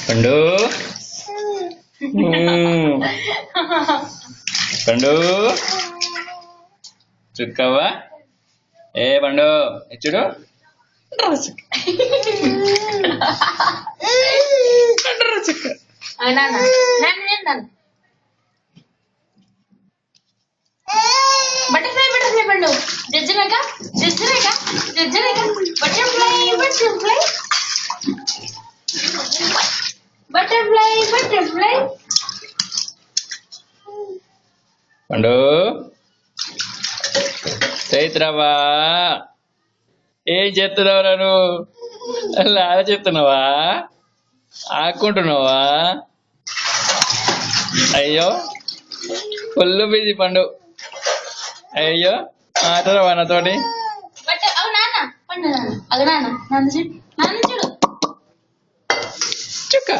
పండు పండు చుక్కవా ఏ పండు చూడు చుక్క బటర్ఫ్లై బటర్ఫ్లై పండు జజ్జనక జజ్జనక జజ్జనక బటర్ఫ్లై బటర్ఫ్లై బటర్ఫ్లై బటర్ఫ్లై పండు చైత్రవా ఏం చేస్తున్నావురా నువ్వు లాగా చెప్తున్నావా ఆకుంటున్నావా అయ్యో ఫుల్ బిజీ పండు అయ్యో ఆటరావా నాతోటి నాన్న పండు నాన్న అగ నాన్న నాన్న చూడు చుక్క